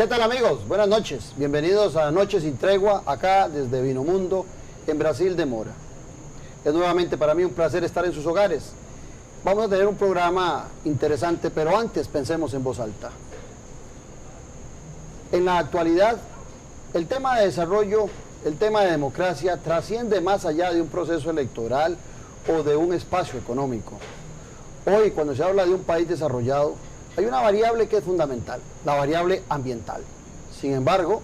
¿Qué tal, amigos? Buenas noches. Bienvenidos a Noches sin Tregua, acá desde Vinomundo, en Brasil de Mora. Es nuevamente para mí un placer estar en sus hogares. Vamos a tener un programa interesante, pero antes pensemos en voz alta. En la actualidad, el tema de desarrollo, el tema de democracia, trasciende más allá de un proceso electoral o de un espacio económico. Hoy, cuando se habla de un país desarrollado, hay una variable que es fundamental, la variable ambiental. Sin embargo,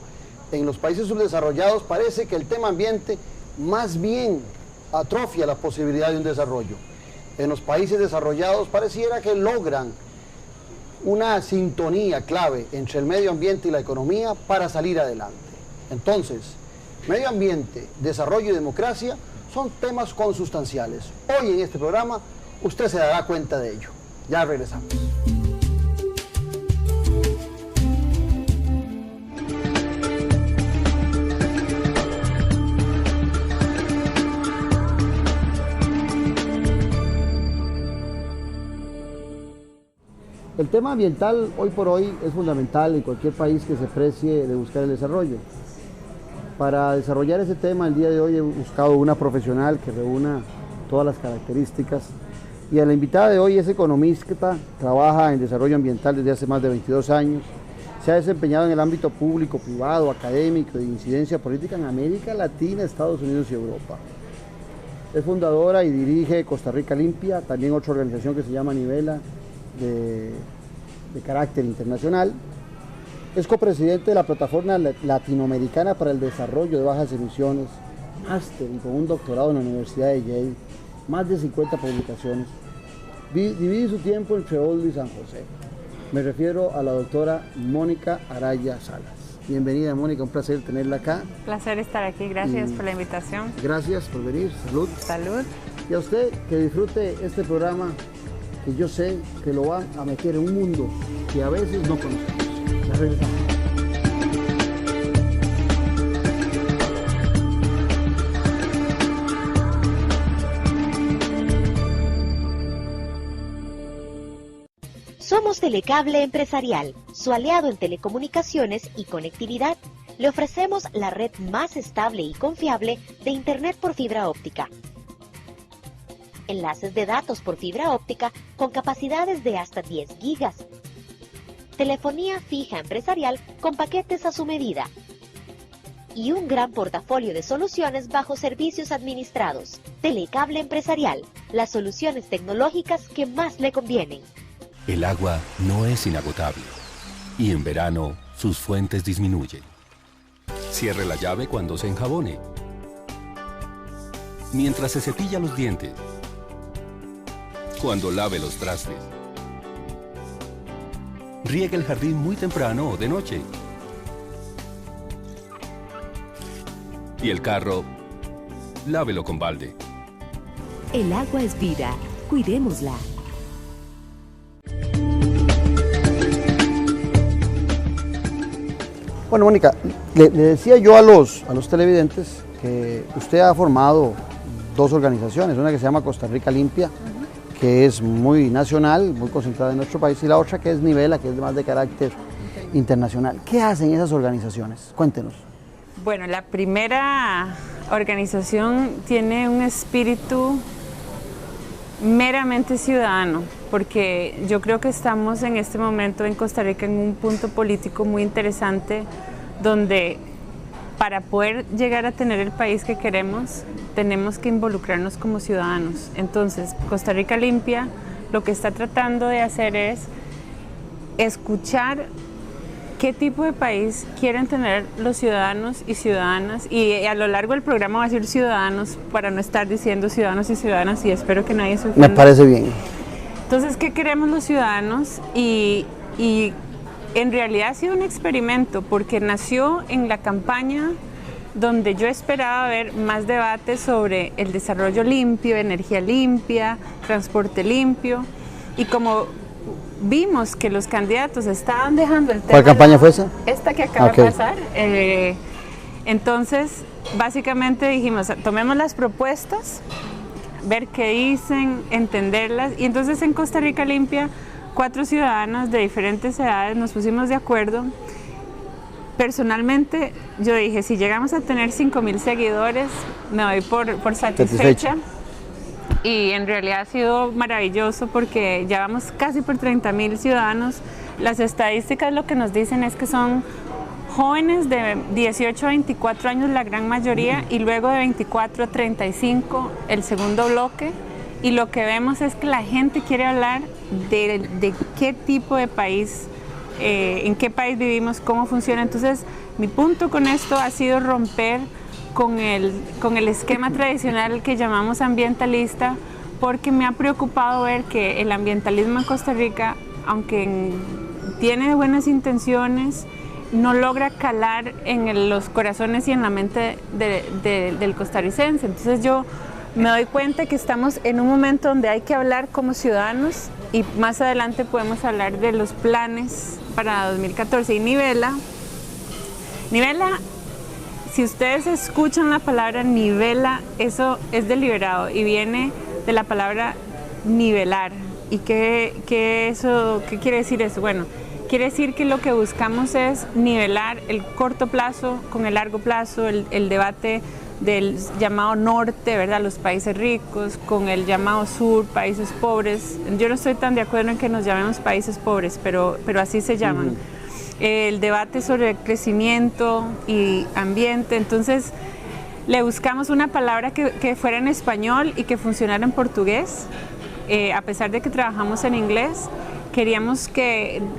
en los países subdesarrollados parece que el tema ambiente más bien atrofia la posibilidad de un desarrollo. En los países desarrollados pareciera que logran una sintonía clave entre el medio ambiente y la economía para salir adelante. Entonces, medio ambiente, desarrollo y democracia son temas consustanciales. Hoy en este programa usted se dará cuenta de ello. Ya regresamos. El tema ambiental hoy por hoy es fundamental en cualquier país que se precie de buscar el desarrollo. Para desarrollar ese tema el día de hoy he buscado una profesional que reúna todas las características, y a la invitada de hoy es economista, trabaja en desarrollo ambiental desde hace más de 22 años, se ha desempeñado en el ámbito público, privado, académico y de incidencia política en América Latina, Estados Unidos y Europa. Es fundadora y dirige Costa Rica Limpia, también otra organización que se llama Nivela, de carácter internacional. Es copresidente de la Plataforma Latinoamericana para el Desarrollo de Bajas Emisiones, máster y con un doctorado en la Universidad de Yale, más de 50 publicaciones. Divide su tiempo entre Oldo y San José. Me refiero a la doctora Mónica Araya Salas. Bienvenida, Mónica, un placer tenerla acá. Placer estar aquí, gracias por la invitación. Gracias por venir, salud. Salud. Y a usted que disfrute este programa, que yo sé que lo va a meter en un mundo que a veces no conocemos. Ya regresamos. Somos Telecable Empresarial, su aliado en telecomunicaciones y conectividad. Le ofrecemos la red más estable y confiable de Internet por fibra óptica. Enlaces de datos por fibra óptica con capacidades de hasta 10 gigas. Telefonía fija empresarial con paquetes a su medida. Y un gran portafolio de soluciones bajo servicios administrados. Telecable Empresarial, las soluciones tecnológicas que más le convienen. El agua no es inagotable y en verano sus fuentes disminuyen. Cierre la llave cuando se enjabone. Mientras se cepilla los dientes. Cuando lave los trastes. Riegue el jardín muy temprano o de noche. Y el carro, lávelo con balde. El agua es vida, cuidémosla. Bueno, Mónica, le decía yo a los televidentes que usted ha formado dos organizaciones, una que se llama Costa Rica Limpia, que es muy nacional, muy concentrada en nuestro país, y la otra que es Nivela, que es más de carácter internacional. ¿Qué hacen esas organizaciones? Cuéntenos. Bueno, la primera organización tiene un espíritu meramente ciudadano, porque yo creo que estamos en este momento en Costa Rica en un punto político muy interesante, donde para poder llegar a tener el país que queremos, tenemos que involucrarnos como ciudadanos. Entonces, Costa Rica Limpia lo que está tratando de hacer es escuchar qué tipo de país quieren tener los ciudadanos y ciudadanas, y a lo largo del programa va a decir ciudadanos para no estar diciendo ciudadanos y ciudadanas, y espero que nadie se ofenda. Me parece bien. Entonces, ¿qué queremos los ciudadanos? Y en realidad ha sido un experimento, porque nació en la campaña donde yo esperaba ver más debate sobre el desarrollo limpio, energía limpia, transporte limpio, y como vimos que los candidatos estaban dejando el tema... ¿Cuál campaña fue esa? Esta que acaba de pasar. Entonces, básicamente dijimos, tomemos las propuestas, ver qué dicen, entenderlas, y entonces en Costa Rica Limpia 4 ciudadanos de diferentes edades nos pusimos de acuerdo personalmente yo dije, si llegamos a tener 5,000 seguidores, me doy por satisfecha. Y en realidad ha sido maravilloso porque ya vamos casi por 30,000 ciudadanos. Las estadísticas lo que nos dicen es que son jóvenes de 18 a 24 años la gran mayoría y luego de 24 a 35 el segundo bloque. Y lo que vemos es que la gente quiere hablar de qué tipo de país, en qué país vivimos, cómo funciona. Entonces, mi punto con esto ha sido romper con el esquema tradicional que llamamos ambientalista, porque me ha preocupado ver que el ambientalismo en Costa Rica, aunque tiene buenas intenciones, no logra calar en los corazones y en la mente del costarricense. Entonces yo me doy cuenta que estamos en un momento donde hay que hablar como ciudadanos y más adelante podemos hablar de los planes para 2014. Y nivela, si ustedes escuchan la palabra nivela, eso es deliberado y viene de la palabra nivelar. ¿Y qué quiere decir eso? Bueno, quiere decir que lo que buscamos es nivelar el corto plazo con el largo plazo, el debate del llamado norte, ¿verdad? Los países ricos, con el llamado sur, países pobres. Yo no estoy tan de acuerdo en que nos llamemos países pobres, pero así se llaman. El debate sobre el crecimiento y ambiente. Entonces, le buscamos una palabra que fuera en español y que funcionara en portugués. A pesar de que trabajamos en inglés, queríamos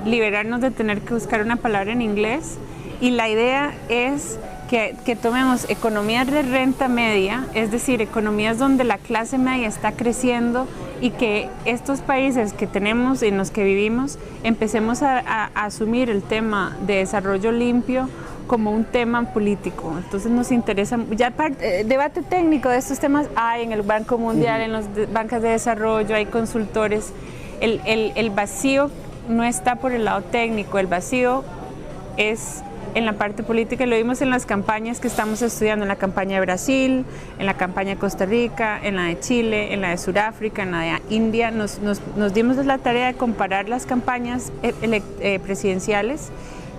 liberarnos de tener que buscar una palabra en inglés. Y la idea es que tomemos economías de renta media, es decir, economías donde la clase media está creciendo y que estos países que tenemos, en los que vivimos, empecemos a asumir el tema de desarrollo limpio como un tema político. Entonces nos interesa, ya debate técnico de estos temas hay en el Banco Mundial, en las bancas de desarrollo, hay consultores. El vacío no está por el lado técnico, el vacío es en la parte política, y lo vimos en las campañas que estamos estudiando, en la campaña de Brasil, en la campaña de Costa Rica, en la de Chile, en la de Sudáfrica, en la de India. Nos dimos la tarea de comparar las campañas presidenciales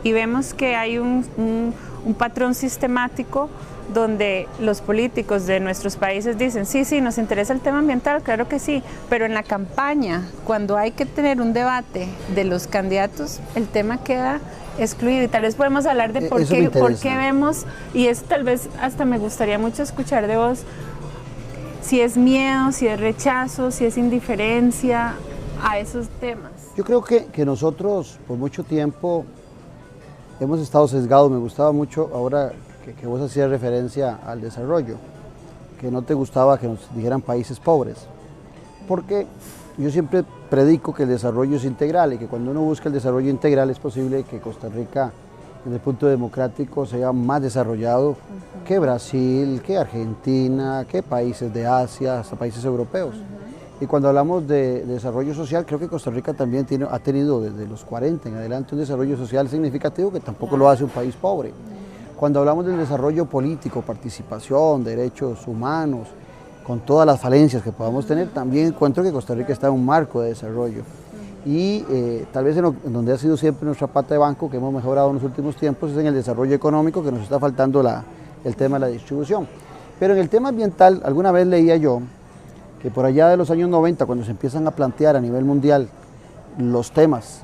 y vemos que hay un patrón sistemático donde los políticos de nuestros países dicen, sí, nos interesa el tema ambiental, claro que sí, pero en la campaña, cuando hay que tener un debate de los candidatos, el tema queda excluido. Y tal vez podemos hablar de por qué vemos, y eso tal vez hasta me gustaría mucho escuchar de vos, si es miedo, si es rechazo, si es indiferencia a esos temas. Yo creo que nosotros por mucho tiempo hemos estado sesgados. Me gustaba mucho ahora que vos hacías referencia al desarrollo, que no te gustaba que nos dijeran países pobres, porque yo siempre predico que el desarrollo es integral y que cuando uno busca el desarrollo integral es posible que Costa Rica, desde el punto democrático, sea más desarrollado que Brasil, que Argentina, que países de Asia, hasta países europeos. Y cuando hablamos de desarrollo social, creo que Costa Rica también ha tenido desde los 40 en adelante un desarrollo social significativo que tampoco lo hace un país pobre. Cuando hablamos del desarrollo político, participación, derechos humanos, con todas las falencias que podamos tener, también encuentro que Costa Rica está en un marco de desarrollo. Y tal vez en donde ha sido siempre nuestra pata de banco, que hemos mejorado en los últimos tiempos, es en el desarrollo económico, que nos está faltando el tema de la distribución. Pero en el tema ambiental, alguna vez leía yo que por allá de los años 90, cuando se empiezan a plantear a nivel mundial los temas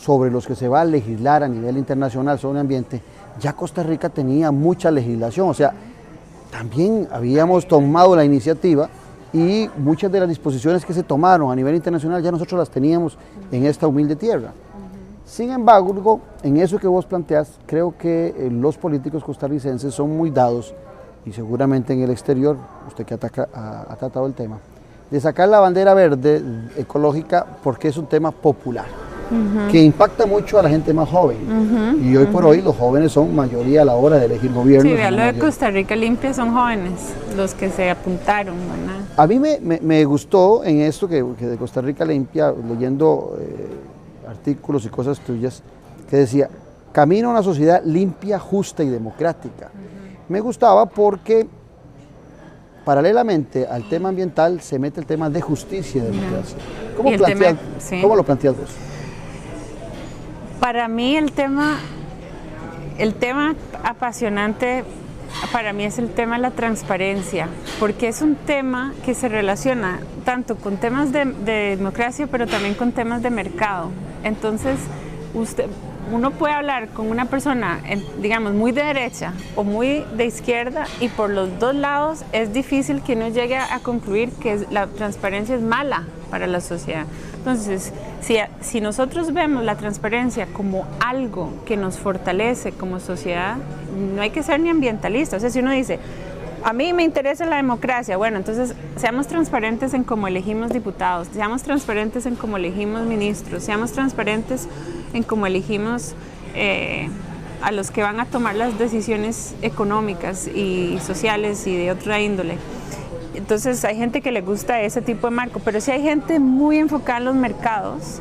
sobre los que se va a legislar a nivel internacional sobre el ambiente, ya Costa Rica tenía mucha legislación, o sea, también habíamos tomado la iniciativa y muchas de las disposiciones que se tomaron a nivel internacional ya nosotros las teníamos en esta humilde tierra. Sin embargo, en eso que vos planteás, creo que los políticos costarricenses son muy dados, y seguramente en el exterior, usted que ha tratado el tema, de sacar la bandera verde ecológica porque es un tema popular. Que impacta mucho a la gente más joven. Y hoy por hoy los jóvenes son mayoría a la hora de elegir gobierno. Sí, vea, lo de Costa Rica Limpia son jóvenes los que se apuntaron, ¿verdad? A mí me gustó en esto que de Costa Rica Limpia, leyendo artículos y cosas tuyas, que decía, camino a una sociedad limpia, justa y democrática. Me gustaba porque paralelamente al tema ambiental se mete el tema de justicia y democracia. ¿Cómo lo planteas vos? Para mí el tema el tema apasionante para mí es el tema de la transparencia, porque es un tema que se relaciona tanto con temas de democracia, pero también con temas de mercado. Entonces, uno puede hablar con una persona, digamos, muy de derecha o muy de izquierda, y por los dos lados es difícil que uno llegue a concluir que la transparencia es mala para la sociedad. Entonces, si nosotros vemos la transparencia como algo que nos fortalece como sociedad, no hay que ser ni ambientalista. O sea, si uno dice, a mí me interesa la democracia, bueno, entonces seamos transparentes en cómo elegimos diputados, seamos transparentes en cómo elegimos ministros, seamos transparentes en cómo elegimos a los que van a tomar las decisiones económicas y sociales y de otra índole. Entonces hay gente que le gusta ese tipo de marco, pero si hay gente muy enfocada en los mercados,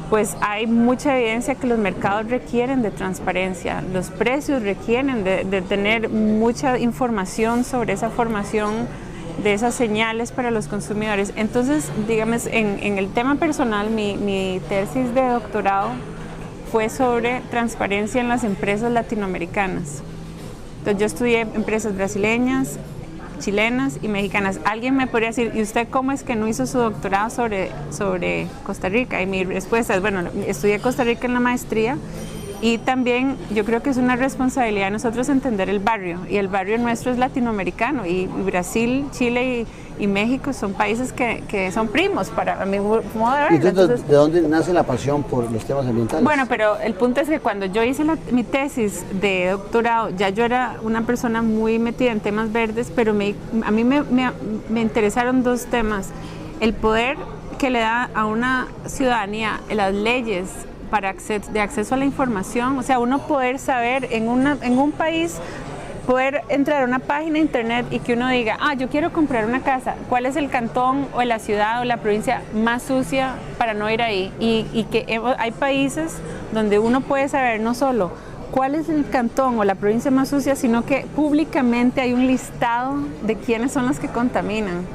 pues hay mucha evidencia que los mercados requieren de transparencia, los precios requieren de tener mucha información sobre esa formación de esas señales para los consumidores. Entonces, digamos, en el tema personal, mi tesis de doctorado fue sobre transparencia en las empresas latinoamericanas. Entonces yo estudié empresas brasileñas, chilenas y mexicanas. Alguien me podría decir, ¿y usted cómo es que no hizo su doctorado sobre Costa Rica? Y mi respuesta es, bueno, estudié Costa Rica en la maestría, y también yo creo que es una responsabilidad de nosotros entender el barrio, y el barrio nuestro es latinoamericano, y Brasil, Chile y México son países que son primos para mi modo de ver. Entonces, ¿de dónde nace la pasión por los temas ambientales? Bueno, pero el punto es que cuando yo hice mi tesis de doctorado, ya yo era una persona muy metida en temas verdes, pero a mí me interesaron dos temas: el poder que le da a una ciudadanía las leyes de acceso a la información, o sea, uno poder saber en un país, poder entrar a una página de internet y que uno diga, yo quiero comprar una casa, ¿cuál es el cantón o la ciudad o la provincia más sucia para no ir ahí? Y que hay países donde uno puede saber no solo cuál es el cantón o la provincia más sucia, sino que públicamente hay un listado de quiénes son los que contaminan.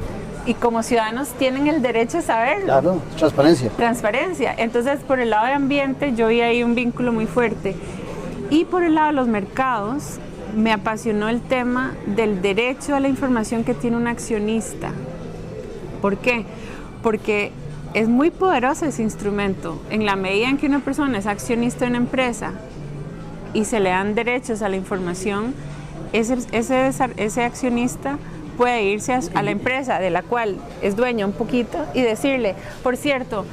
Y como ciudadanos tienen el derecho a saberlo. Claro, transparencia. Transparencia. Entonces, por el lado de ambiente, yo vi ahí un vínculo muy fuerte. Y por el lado de los mercados, me apasionó el tema del derecho a la información que tiene un accionista. ¿Por qué? Porque es muy poderoso ese instrumento. En la medida en que una persona es accionista de una empresa y se le dan derechos a la información, ese accionista puede irse a la empresa de la cual es dueño un poquito y decirle, por cierto,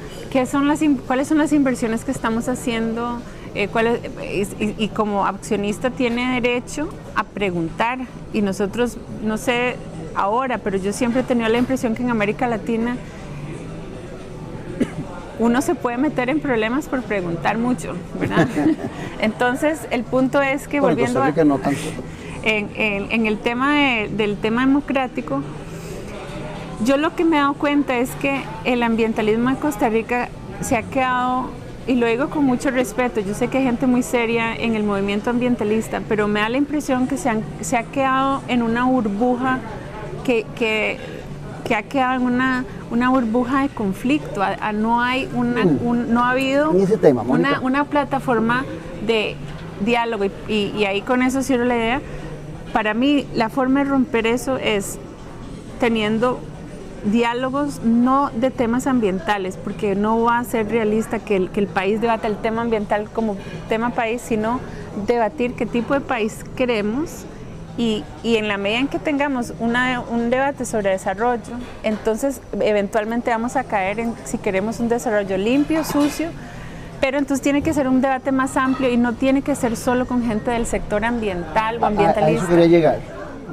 ¿cuáles son las inversiones que estamos haciendo? Y como accionista tiene derecho a preguntar. Y nosotros, no sé ahora, pero yo siempre he tenido la impresión que en América Latina uno se puede meter en problemas por preguntar mucho, ¿verdad? Entonces, el punto es que, volviendo Costa Rica no tanto. En el tema del tema democrático, yo lo que me he dado cuenta es que el ambientalismo de Costa Rica se ha quedado, y lo digo con mucho respeto, yo sé que hay gente muy seria en el movimiento ambientalista, pero me da la impresión que se ha quedado en una burbuja que ha quedado en una burbuja de conflicto. No ha habido ese tema, una plataforma de diálogo, y ahí con eso cierro la idea. Para mí la forma de romper eso es teniendo diálogos no de temas ambientales, porque no va a ser realista que el país debata el tema ambiental como tema país, sino debatir qué tipo de país queremos, y en la medida en que tengamos un debate sobre desarrollo, entonces eventualmente vamos a caer en si queremos un desarrollo limpio, sucio, pero entonces tiene que ser un debate más amplio y no tiene que ser solo con gente del sector ambiental o ambientalista. A eso quería llegar.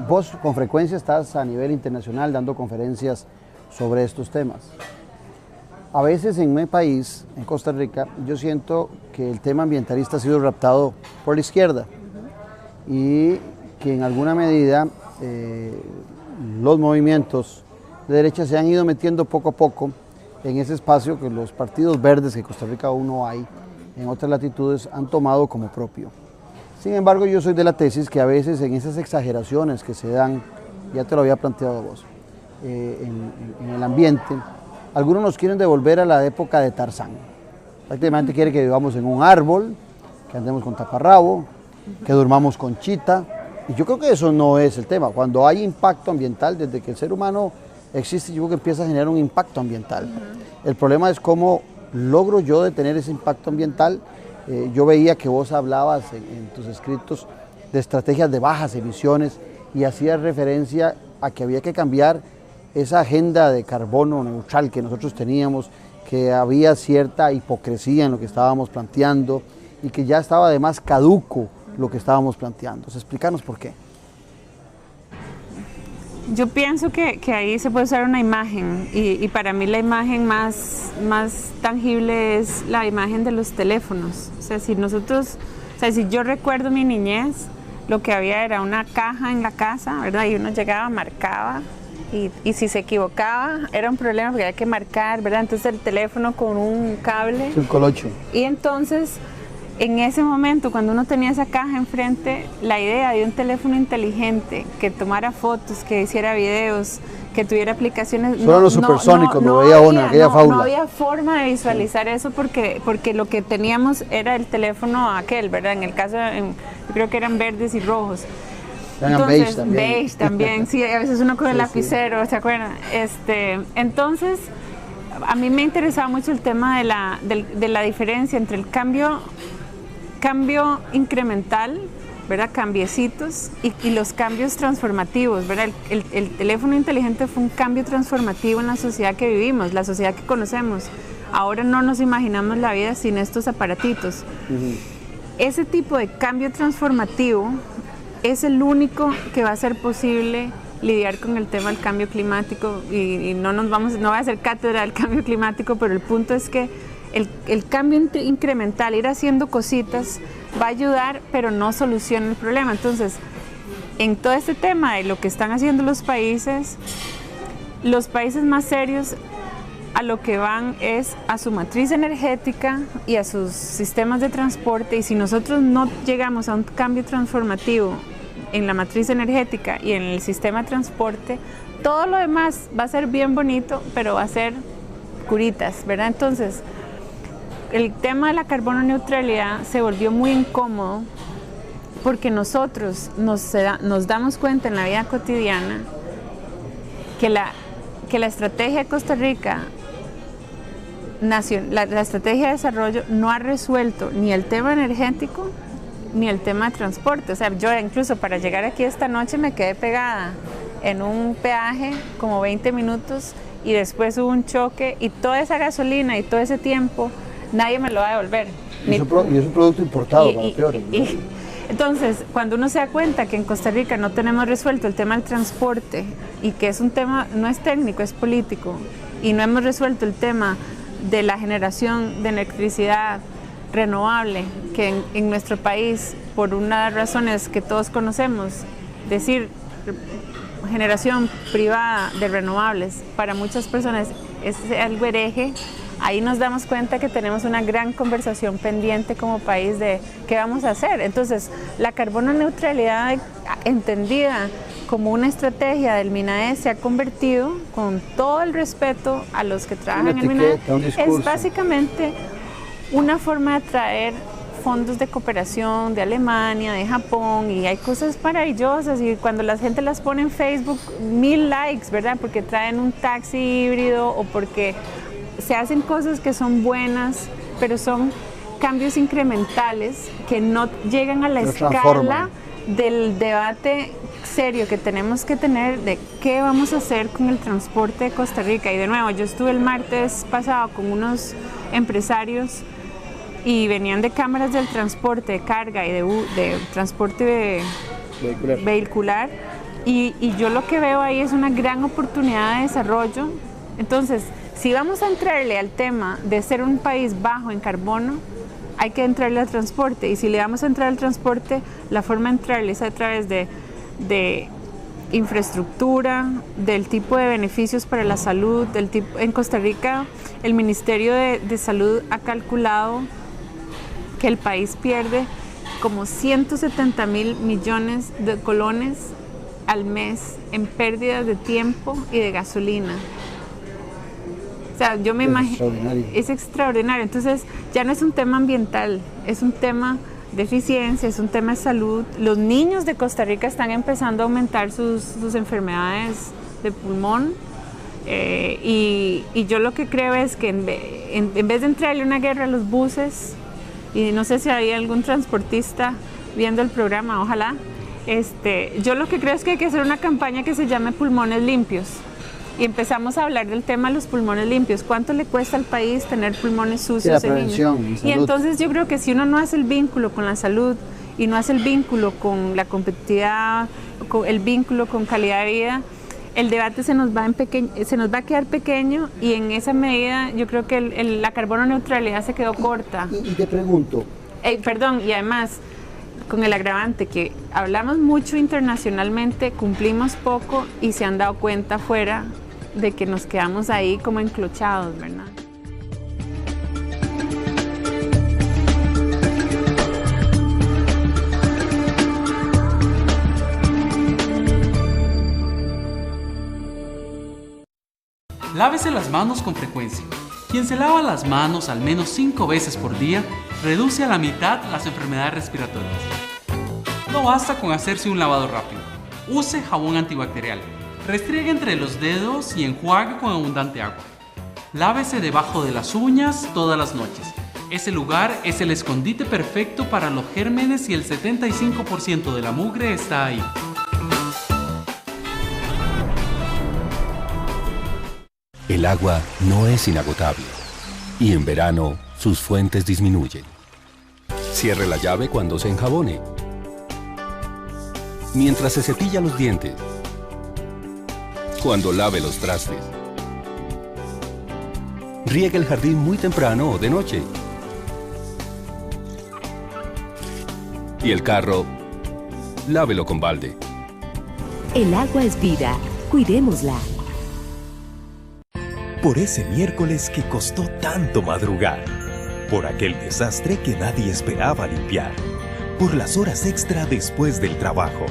Vos con frecuencia estás a nivel internacional dando conferencias sobre estos temas. A veces en mi país, en Costa Rica, yo siento que el tema ambientalista ha sido raptado por la izquierda y que en alguna medida los movimientos de derecha se han ido metiendo poco a poco en ese espacio que los partidos verdes, que en Costa Rica aún no hay, en otras latitudes han tomado como propio. Sin embargo, yo soy de la tesis que a veces en esas exageraciones que se dan, ya te lo había planteado vos, en el ambiente, algunos nos quieren devolver a la época de Tarzán. Prácticamente quiere que vivamos en un árbol, que andemos con taparrabo, que durmamos con chita, y yo creo que eso no es el tema. Cuando hay impacto ambiental, desde que el ser humano existe, yo creo que empieza a generar un impacto ambiental. El problema es cómo logro yo detener ese impacto ambiental. Yo veía que vos hablabas en tus escritos de estrategias de bajas emisiones y hacías referencia a que había que cambiar esa agenda de carbono neutral que nosotros teníamos, que había cierta hipocresía en lo que estábamos planteando y que ya estaba además caduco lo que estábamos planteando. Entonces, explícanos por qué. Yo pienso que ahí se puede usar una imagen y para mí la imagen más tangible es la imagen de los teléfonos. O sea, si yo recuerdo mi niñez, lo que había era una caja en la casa, ¿verdad? Y uno llegaba, marcaba y si se equivocaba era un problema porque había que marcar, ¿verdad? Entonces el teléfono con un cable. Un colocho. Y entonces, en ese momento, cuando uno tenía esa caja enfrente, la idea de un teléfono inteligente que tomara fotos, que hiciera videos, que tuviera aplicaciones... Solo los supersónicos, lo veía uno, aquella fábula. No había forma de visualizar eso porque lo que teníamos era el teléfono aquel, ¿verdad? En el caso, yo creo que eran verdes y rojos. Entonces, beige también, sí, a veces uno con el lapicero, ¿se acuerdan? Entonces, a mí me interesaba mucho el tema de la diferencia entre el cambio incremental, ¿verdad? Cambiecitos y los cambios transformativos, ¿verdad? El teléfono inteligente fue un cambio transformativo en la sociedad que vivimos, la sociedad que conocemos. Ahora no nos imaginamos la vida sin estos aparatitos. Ese tipo de cambio transformativo es el único que va a ser posible lidiar con el tema del cambio climático y no voy a hacer cátedra del cambio climático, pero el punto es que el cambio incremental, ir haciendo cositas, va a ayudar, pero no soluciona el problema. Entonces, en todo este tema de lo que están haciendo los países más serios a lo que van es a su matriz energética y a sus sistemas de transporte, y si nosotros no llegamos a un cambio transformativo en la matriz energética y en el sistema de transporte, todo lo demás va a ser bien bonito, pero va a ser curitas, ¿verdad? Entonces, el tema de la carbono neutralidad se volvió muy incómodo porque nosotros nos damos cuenta en la vida cotidiana que la estrategia de Costa Rica, la estrategia de desarrollo no ha resuelto ni el tema energético ni el tema de transporte. O sea, yo incluso para llegar aquí esta noche me quedé pegada en un peaje como 20 minutos y después hubo un choque y toda esa gasolina y todo ese tiempo nadie me lo va a devolver. Y es un producto importado, peor. Entonces, cuando uno se da cuenta que en Costa Rica no tenemos resuelto el tema del transporte y que es un tema, no es técnico, es político, y no hemos resuelto el tema de la generación de electricidad renovable, que en nuestro país, por una de las razones que todos conocemos, decir generación privada de renovables para muchas personas es algo hereje. Ahí nos damos cuenta que tenemos una gran conversación pendiente como país de qué vamos a hacer. Entonces, la carbono neutralidad entendida como una estrategia del MINAE se ha convertido, con todo el respeto a los que trabajan en el MINAE, es básicamente una forma de atraer fondos de cooperación de Alemania, de Japón, y hay cosas maravillosas, y cuando la gente las pone en Facebook, 1000 likes, ¿verdad? Porque traen un taxi híbrido o porque se hacen cosas que son buenas, pero son cambios incrementales que no llegan a la escala del debate serio que tenemos que tener de qué vamos a hacer con el transporte de Costa Rica. Y de nuevo, yo estuve el martes pasado con unos empresarios y venían de cámaras del transporte de carga y de transporte vehicular y yo lo que veo ahí es una gran oportunidad de desarrollo. Entonces, si vamos a entrarle al tema de ser un país bajo en carbono, hay que entrarle al transporte, y si le vamos a entrar al transporte, la forma de entrarle es a través de infraestructura, del tipo de beneficios para la salud, en Costa Rica el Ministerio de Salud ha calculado que el país pierde como 170.000 millones de colones al mes en pérdidas de tiempo y de gasolina. O sea, yo me imagino, es extraordinario. Entonces, ya no es un tema ambiental, es un tema de eficiencia, es un tema de salud. Los niños de Costa Rica están empezando a aumentar sus enfermedades de pulmón. Y yo lo que creo es que en vez de entrarle una guerra a los buses, y no sé si hay algún transportista viendo el programa, ojalá, yo lo que creo es que hay que hacer una campaña que se llame Pulmones Limpios, y empezamos a hablar del tema de los pulmones limpios. ¿Cuánto le cuesta al país tener pulmones sucios en niños? Y entonces yo creo que si uno no hace el vínculo con la salud y no hace el vínculo con la competitividad, el vínculo con calidad de vida, el debate se nos va a quedar pequeño, y en esa medida yo creo que la carbono neutralidad se quedó corta. Y te pregunto. Perdón, y además, con el agravante que hablamos mucho internacionalmente, cumplimos poco y se han dado cuenta afuera de que nos quedamos ahí como enclochados, ¿verdad? Lávese las manos con frecuencia. Quien se lava las manos al menos 5 veces por día reduce a la mitad las enfermedades respiratorias. No basta con hacerse un lavado rápido. Use jabón antibacterial. Restriegue entre los dedos y enjuague con abundante agua. Lávese debajo de las uñas todas las noches. Ese lugar es el escondite perfecto para los gérmenes y el 75% de la mugre está ahí. El agua no es inagotable y en verano sus fuentes disminuyen. Cierre la llave cuando se enjabone, mientras se cepilla los dientes, cuando lave los trastes. Riegue el jardín muy temprano o de noche. Y el carro, lávelo con balde. El agua es vida. Cuidémosla. Por ese miércoles que costó tanto madrugar, por aquel desastre que nadie esperaba limpiar, por las horas extra después del trabajo,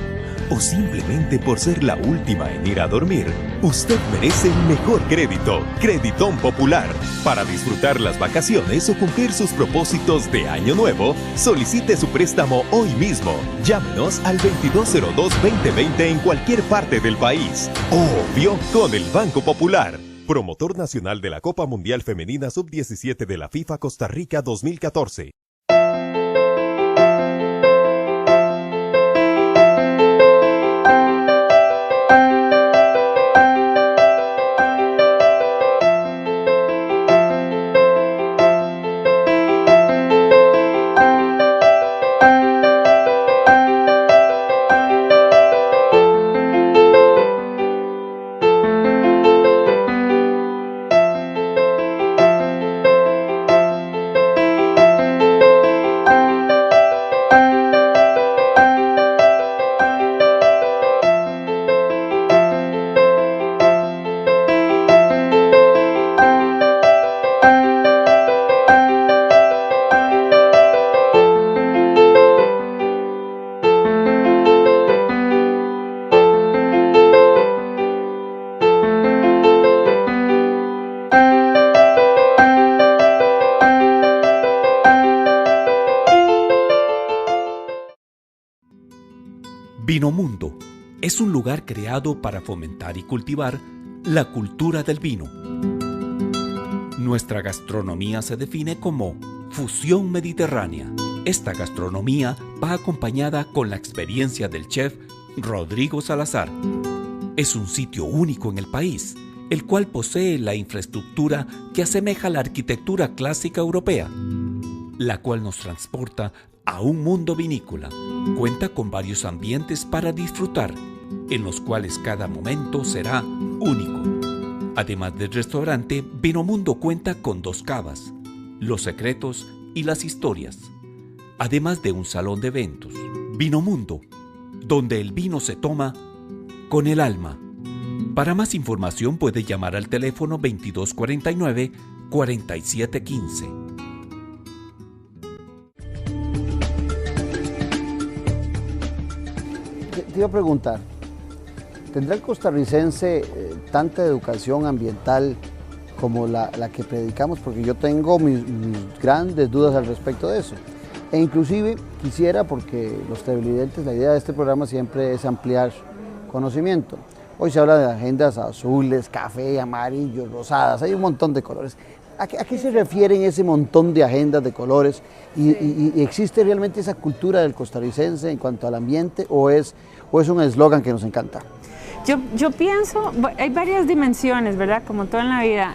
o simplemente por ser la última en ir a dormir, usted merece el mejor crédito, Creditón Popular. Para disfrutar las vacaciones o cumplir sus propósitos de año nuevo, solicite su préstamo hoy mismo. Llámenos al 2202-2020 en cualquier parte del país. Obvio, con el Banco Popular. Promotor nacional de la Copa Mundial Femenina Sub-17 de la FIFA Costa Rica 2014. Vinomundo es un lugar creado para fomentar y cultivar la cultura del vino. Nuestra gastronomía se define como fusión mediterránea. Esta gastronomía va acompañada con la experiencia del chef Rodrigo Salazar. Es un sitio único en el país, el cual posee la infraestructura que asemeja a la arquitectura clásica europea, la cual nos transporta a un mundo vinícola. Cuenta con varios ambientes para disfrutar, en los cuales cada momento será único. Además del restaurante, Vinomundo cuenta con 2 cavas, Los Secretos y Las Historias, además de un salón de eventos. Vinomundo, donde el vino se toma con el alma. Para más información puede llamar al teléfono 2249-4715. Te iba a preguntar, ¿tendrá el costarricense tanta educación ambiental como la que predicamos? Porque yo tengo mis grandes dudas al respecto de eso. E inclusive quisiera, porque los televidentes, la idea de este programa siempre es ampliar conocimiento. Hoy se habla de agendas azules, café, amarillos, rosadas, hay un montón de colores. ¿A qué se refieren ese montón de agendas de colores? ¿Y existe realmente esa cultura del costarricense en cuanto al ambiente o es un eslogan que nos encanta? Yo pienso, hay varias dimensiones, ¿verdad? Como todo en la vida.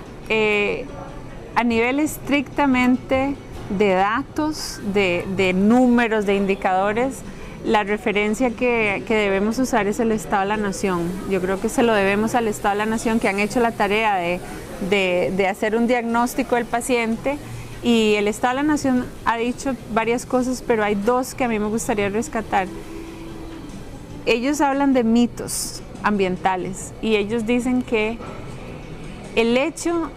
A nivel estrictamente de datos, de números, de indicadores, la referencia que debemos usar es el Estado de la Nación. Yo creo que se lo debemos al Estado de la Nación, que han hecho la tarea de hacer un diagnóstico del paciente, y el Estado de la Nación ha dicho varias cosas, pero hay dos que a mí me gustaría rescatar. Ellos hablan de mitos ambientales y ellos dicen que el hecho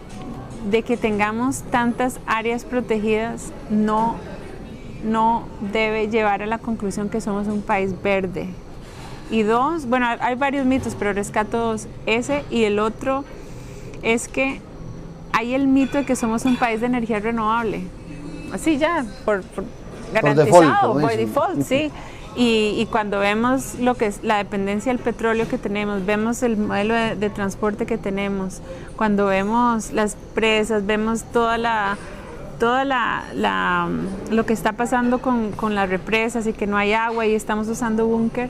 de que tengamos tantas áreas protegidas no debe llevar a la conclusión que somos un país verde. Y dos, bueno, hay varios mitos, pero rescato dos. Ese, y el otro es que hay el mito de que somos un país de energía renovable. Así ya, por garantizado, por default, sí. Y cuando vemos lo que es la dependencia del petróleo que tenemos, vemos el modelo de transporte que tenemos, cuando vemos las presas, vemos lo que está pasando con las represas y que no hay agua y estamos usando búnker,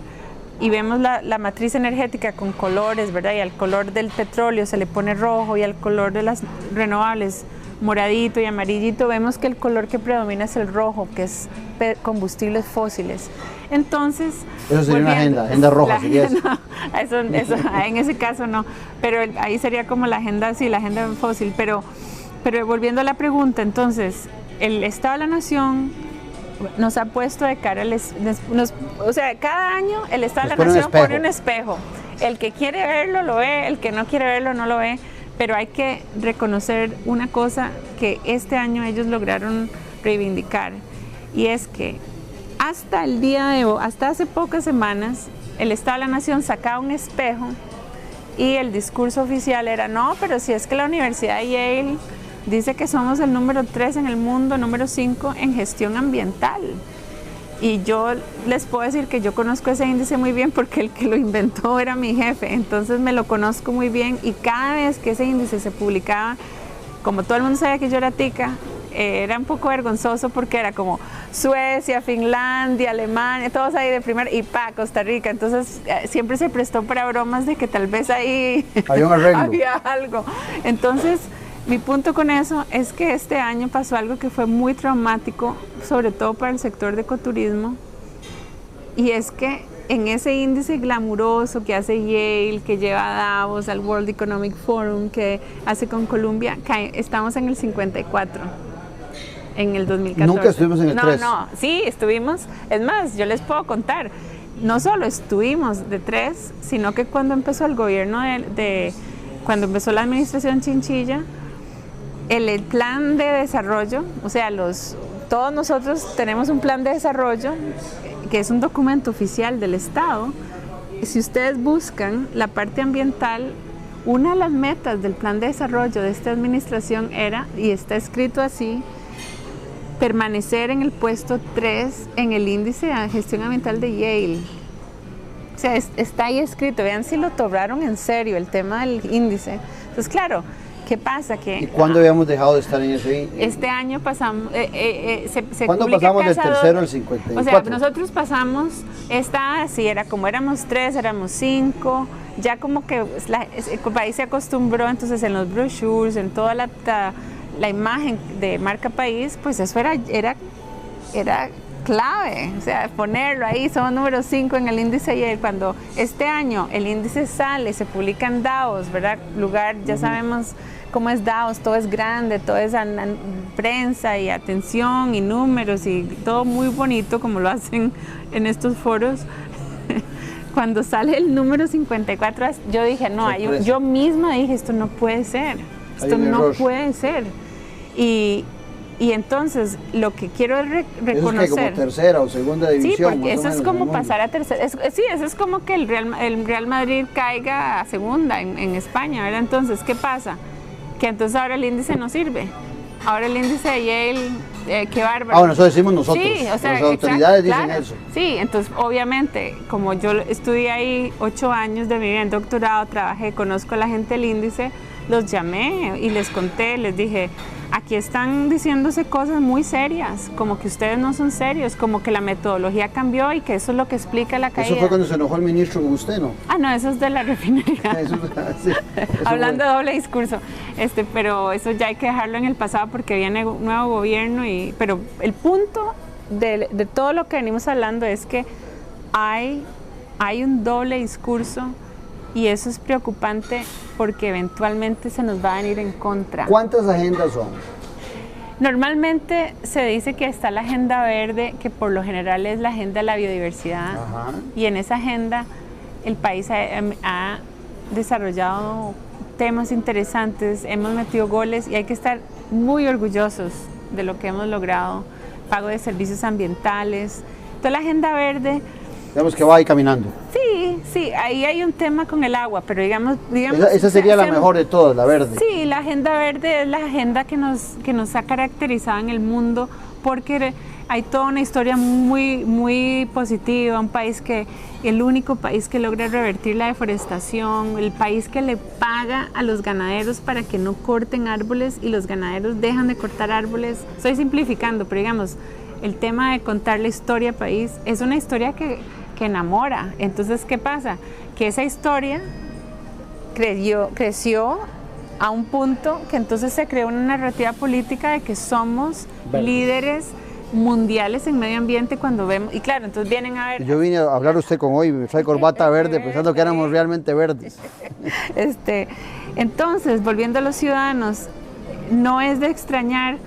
y vemos la matriz energética con colores, ¿verdad? Y al color del petróleo se le pone rojo y al color de las renovables moradito y amarillito, vemos que el color que predomina es el rojo, que es combustibles fósiles. Entonces, eso sería una agenda roja. Eso, en ese caso no, pero ahí sería como la agenda, sí, la agenda fósil. Pero volviendo a la pregunta, entonces, el Estado de la Nación nos ha puesto de cara, o sea, cada año el Estado de la Nación pone un espejo. El que quiere verlo lo ve, el que no quiere verlo no lo ve. Pero hay que reconocer una cosa que este año ellos lograron reivindicar, y es que hasta el día de hoy, hasta hace pocas semanas, el Estado de la Nación sacaba un espejo y el discurso oficial era: no, pero si es que la Universidad de Yale dice que somos el número 3 en el mundo, número 5 en gestión ambiental. Y yo les puedo decir que yo conozco ese índice muy bien porque el que lo inventó era mi jefe, entonces me lo conozco muy bien, y cada vez que ese índice se publicaba, como todo el mundo sabía que yo era tica, era un poco vergonzoso porque era como Suecia, Finlandia, Alemania, todos ahí de primera, y Costa Rica. Entonces siempre se prestó para bromas de que tal vez ahí había algo. Entonces, mi punto con eso es que este año pasó algo que fue muy traumático, sobre todo para el sector de ecoturismo, y es que en ese índice glamuroso que hace Yale, que lleva a Davos, al World Economic Forum, que hace con Colombia, estamos en el 54, en el 2014. Nunca estuvimos en el 3. No, sí, estuvimos, es más, yo les puedo contar, no solo estuvimos de 3, sino que cuando empezó el gobierno cuando empezó la administración Chinchilla, el plan de desarrollo, o sea, todos nosotros tenemos un plan de desarrollo que es un documento oficial del Estado. Si ustedes buscan la parte ambiental, una de las metas del plan de desarrollo de esta administración era, y está escrito así, permanecer en el puesto 3 en el índice de gestión ambiental de Yale. O sea, está ahí escrito, vean si lo tomaron en serio el tema del índice. Entonces, claro, ¿qué pasa? ¿Y cuándo habíamos dejado de estar en ese? Este año pasamos. ¿Cuándo pasamos del tercero al 54? O sea, nosotros pasamos, sí, era como éramos 3, éramos 5, ya como que el país se acostumbró, entonces en los brochures, en toda la imagen de marca país, pues eso era clave, o sea, ponerlo ahí, somos número 5 en el índice, y cuando este año el índice sale, se publica en Davos, ¿verdad? Lugar, ya sabemos cómo es Davos, todo es grande, todo es prensa y atención y números y todo muy bonito como lo hacen en estos foros. Cuando sale el número 54, yo dije, no, yo misma dije, esto no puede ser, esto no puede ser. Y entonces, lo que quiero reconocer... Eso es que como tercera o segunda división. Sí, porque eso es como pasar a tercera. Sí, eso es como que el Real Madrid caiga a segunda en España, ¿verdad? Entonces, ¿qué pasa? Que entonces ahora el índice no sirve. ahora el índice de Yale, qué bárbaro. Bueno, eso decimos nosotros. Sí, o sea, las autoridades dicen claro. eso. Sí, entonces obviamente, como yo estudié ahí 8 años de mi vida en doctorado, trabajé, conozco a la gente del índice, los llamé y les conté, les dije, aquí están diciéndose cosas muy serias, como que ustedes no son serios, como que la metodología cambió y que eso es lo que explica la caída. Eso fue cuando se enojó el ministro con usted, ¿no? Ah, no, eso es de la refinería. Sí, Hablando de doble discurso, pero eso ya hay que dejarlo en el pasado porque viene un nuevo gobierno, pero el punto de todo lo que venimos hablando es que hay un doble discurso y eso es preocupante porque eventualmente se nos va a venir en contra. ¿Cuántas agendas son? Normalmente se dice que está la agenda verde, que por lo general es la agenda de la biodiversidad. Ajá. Y en esa agenda el país ha desarrollado temas interesantes, hemos metido goles y hay que estar muy orgullosos de lo que hemos logrado, pago de servicios ambientales, toda la agenda verde. Digamos que va ahí caminando. Sí, ahí hay un tema con el agua, pero digamos esa sería la mejor de todas, la verde. Sí, la agenda verde es la agenda que nos ha caracterizado en el mundo porque hay toda una historia muy, muy positiva, el único país que logra revertir la deforestación, el país que le paga a los ganaderos para que no corten árboles y los ganaderos dejan de cortar árboles. Estoy simplificando, pero digamos, el tema de contar la historia país es una historia que enamora. Entonces, ¿qué pasa? Que esa historia creció a un punto que entonces se creó una narrativa política de que somos líderes mundiales en medio ambiente cuando vemos, y claro, entonces vienen a ver. Yo vine a hablar usted con hoy, me trae corbata verde pensando que éramos realmente verdes. Entonces, volviendo a los ciudadanos, no es de extrañar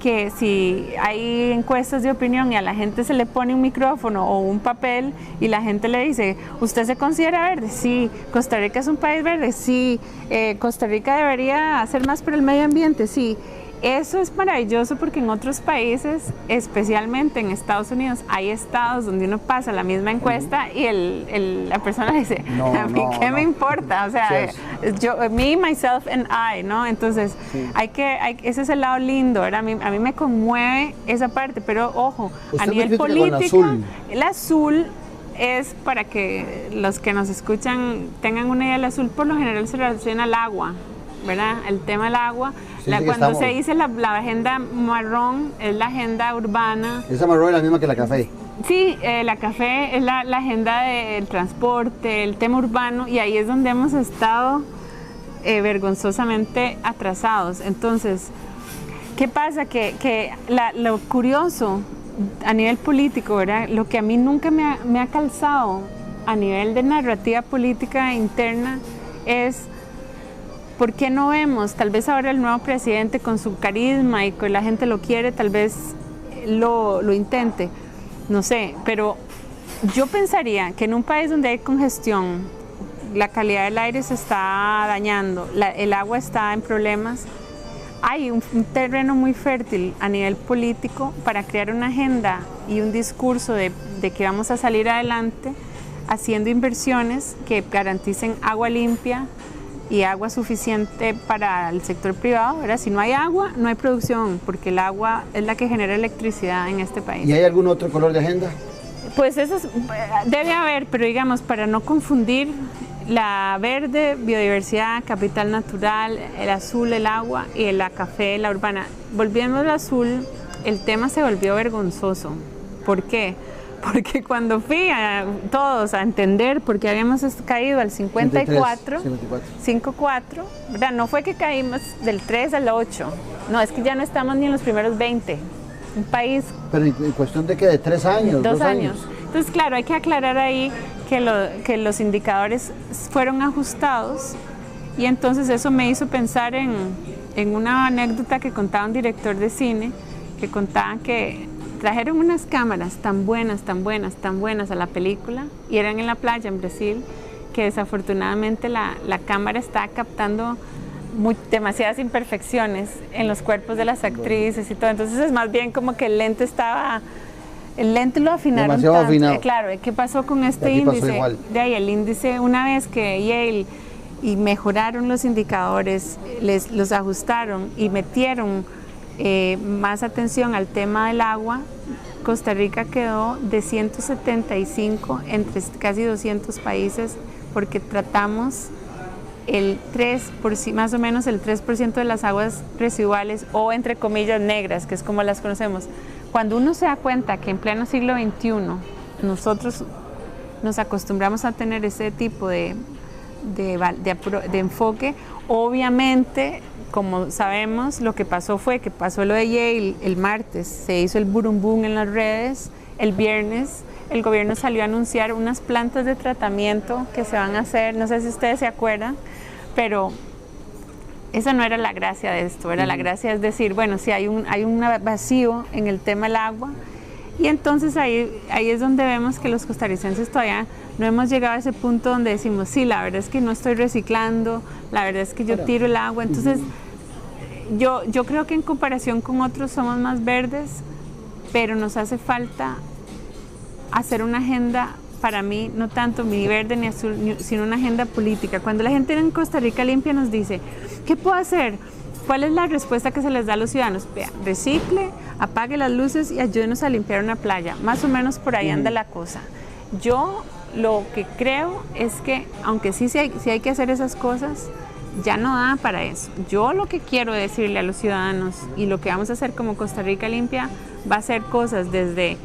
que si hay encuestas de opinión y a la gente se le pone un micrófono o un papel y la gente le dice, ¿usted se considera verde? Sí. ¿Costa Rica es un país verde? Sí. ¿Costa Rica debería hacer más por el medio ambiente? Sí. Eso es maravilloso porque en otros países, especialmente en Estados Unidos, hay estados donde uno pasa la misma encuesta y la persona dice, a mí qué me importa, o sea, yo, me, myself and I, ¿no? Entonces, ese es el lado lindo, ¿verdad? A mí me conmueve esa parte, pero ojo, a nivel político, el azul es para que los que nos escuchan tengan una idea, el azul por lo general se relaciona al agua, ¿verdad? El tema del agua. Cuando se dice la agenda marrón, es la agenda urbana. Esa marrón es la misma que la café. Sí, la café es la agenda del transporte, el tema urbano, y ahí es donde hemos estado vergonzosamente atrasados. Entonces, ¿qué pasa? Que lo curioso a nivel político, ¿verdad? Lo que a mí nunca me ha calzado a nivel de narrativa política interna es ¿por qué no vemos? Tal vez ahora el nuevo presidente con su carisma y que la gente lo quiere, tal vez lo intente, no sé, pero yo pensaría que en un país donde hay congestión, la calidad del aire se está dañando, el agua está en problemas, hay un terreno muy fértil a nivel político para crear una agenda y un discurso de que vamos a salir adelante haciendo inversiones que garanticen agua limpia y agua suficiente para el sector privado, ¿verdad? Si no hay agua, no hay producción, porque el agua es la que genera electricidad en este país. ¿Y hay algún otro color de agenda? Pues eso debe haber, pero digamos, para no confundir la verde, biodiversidad, capital natural, el azul, el agua, y la café, la urbana. Volviendo al azul, el tema se volvió vergonzoso. ¿Por qué? Porque cuando fui a todos a entender por qué habíamos caído al 54, 54, ¿verdad? No fue que caímos del 3 al 8, no, es que ya no estamos ni en los primeros 20, un país... Pero en cuestión de que de 3 años, 2 años. Entonces, claro, hay que aclarar ahí que los indicadores fueron ajustados y entonces eso me hizo pensar en una anécdota que contaba un director de cine, que contaba que trajeron unas cámaras tan buenas a la película y eran en la playa en Brasil, que desafortunadamente la cámara está captando demasiadas imperfecciones en los cuerpos de las actrices y todo. Entonces es más bien como que el lente lo afinaron demasiado tanto. Afinado. Claro, ¿qué pasó con este índice? De ahí el índice, una vez que Yale y mejoraron los indicadores, los ajustaron y metieron más atención al tema del agua, Costa Rica quedó de 175 entre casi 200 países porque tratamos más o menos el 3% de las aguas residuales o entre comillas negras, que es como las conocemos. Cuando uno se da cuenta que en pleno siglo XXI nosotros nos acostumbramos a tener ese tipo de enfoque, obviamente, como sabemos, lo que pasó fue que pasó lo de Yale el martes, se hizo el burumbum en las redes, el viernes el gobierno salió a anunciar unas plantas de tratamiento que se van a hacer, no sé si ustedes se acuerdan, pero esa no era la gracia de esto, era la gracia es decir, bueno, si hay un vacío en el tema del agua, y entonces ahí es donde vemos que los costarricenses todavía no hemos llegado a ese punto donde decimos, sí, la verdad es que no estoy reciclando, la verdad es que yo tiro el agua, entonces yo creo que en comparación con otros somos más verdes, pero nos hace falta hacer una agenda, para mí, no tanto ni verde ni azul, sino una agenda política. Cuando la gente en Costa Rica Limpia nos dice, ¿qué puedo hacer? ¿Cuál es la respuesta que se les da a los ciudadanos? Vea, recicle, apague las luces y ayúdenos a limpiar una playa. Más o menos por ahí anda la cosa. Yo lo que creo es que, aunque sí hay que hacer esas cosas, ya no da para eso. Yo lo que quiero decirle a los ciudadanos y lo que vamos a hacer como Costa Rica Limpia va a ser cosas desde,